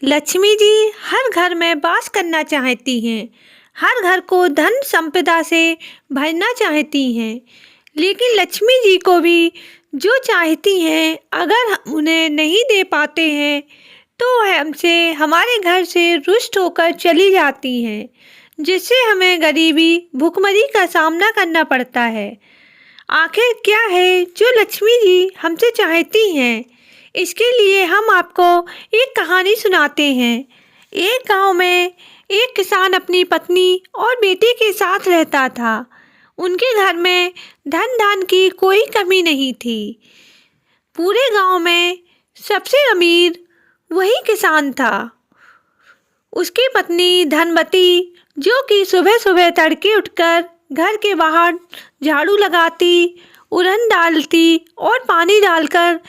लक्ष्मी जी हर घर में वास करना चाहती हैं, हर घर को धन संपदा से भरना चाहती हैं। लेकिन लक्ष्मी जी को भी जो चाहती हैं, अगर हम उन्हें नहीं दे पाते हैं, तो वह हमसे हमारे घर से रुष्ट होकर चली जाती हैं, जिससे हमें गरीबी, भुखमरी का सामना करना पड़ता है। आखिर क्या है जो लक्ष्मी जी हमसे चाहती हैं? इसके लिए हम आपको एक कहानी सुनाते हैं। एक गांव में एक किसान अपनी पत्नी और बेटे के साथ रहता था। उनके घर में धन धान की कोई कमी नहीं थी। पूरे गांव में सबसे अमीर वही किसान था। उसकी पत्नी धनवती, जो कि सुबह सुबह तड़के उठकर घर के बाहर झाड़ू लगाती, उड़न डालती और पानी डालकर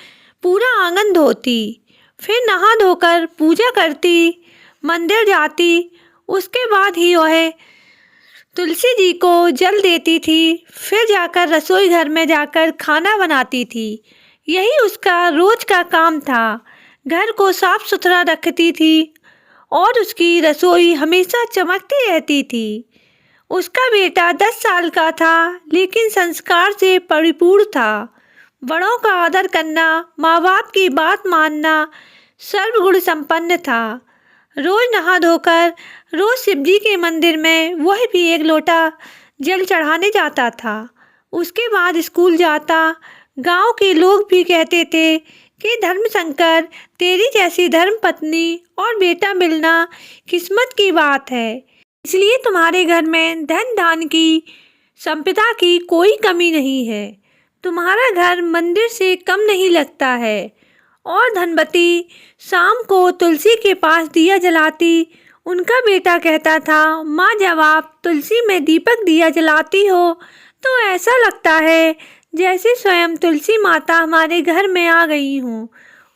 पूरा आंगन धोती, फिर नहा धोकर पूजा करती, मंदिर जाती। उसके बाद ही वह तुलसी जी को जल देती थी, फिर जाकर रसोई घर में जाकर खाना बनाती थी। यही उसका रोज का काम था। घर को साफ सुथरा रखती थी और उसकी रसोई हमेशा चमकती रहती थी। उसका बेटा 10 साल का था, लेकिन संस्कार से परिपूर्ण था। बड़ों का आदर करना, माँ बाप की बात मानना, सर्वगुण संपन्न था। रोज नहा धोकर रोज शिवजी के मंदिर में वह भी एक लोटा जल चढ़ाने जाता था। उसके बाद स्कूल जाता। गांव के लोग भी कहते थे कि धर्मशंकर, तेरी जैसी धर्म पत्नी और बेटा मिलना किस्मत की बात है, इसलिए तुम्हारे घर में धन धान की संपदा की कोई कमी नहीं है। तुम्हारा घर मंदिर से कम नहीं लगता है। और धनवती शाम को तुलसी के पास दिया जलाती। उनका बेटा कहता था, माँ, जब आप तुलसी में दीपक दिया जलाती हो तो ऐसा लगता है जैसे स्वयं तुलसी माता हमारे घर में आ गई हूँ।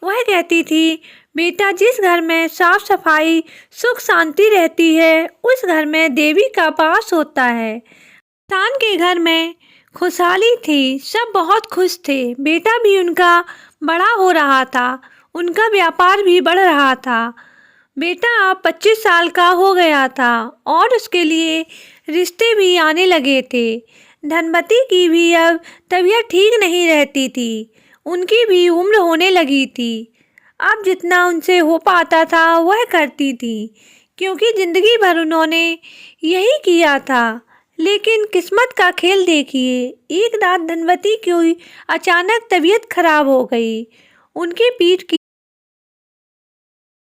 वह कहती थी, बेटा, जिस घर में साफ सफाई, सुख शांति रहती है, उस घर में देवी का वास होता है। किसान के घर में खुशहाली थी, सब बहुत खुश थे। बेटा भी उनका बड़ा हो रहा था, उनका व्यापार भी बढ़ रहा था। बेटा अब 25 साल का हो गया था और उसके लिए रिश्ते भी आने लगे थे। धनवती की भी अब तबीयत ठीक नहीं रहती थी, उनकी भी उम्र होने लगी थी। अब जितना उनसे हो पाता था वह करती थी, क्योंकि जिंदगी भर उन्होंने यही किया था। लेकिन किस्मत का खेल देखिए, एक रात धनवती की अचानक तबीयत खराब हो गई। उनकी पीठ की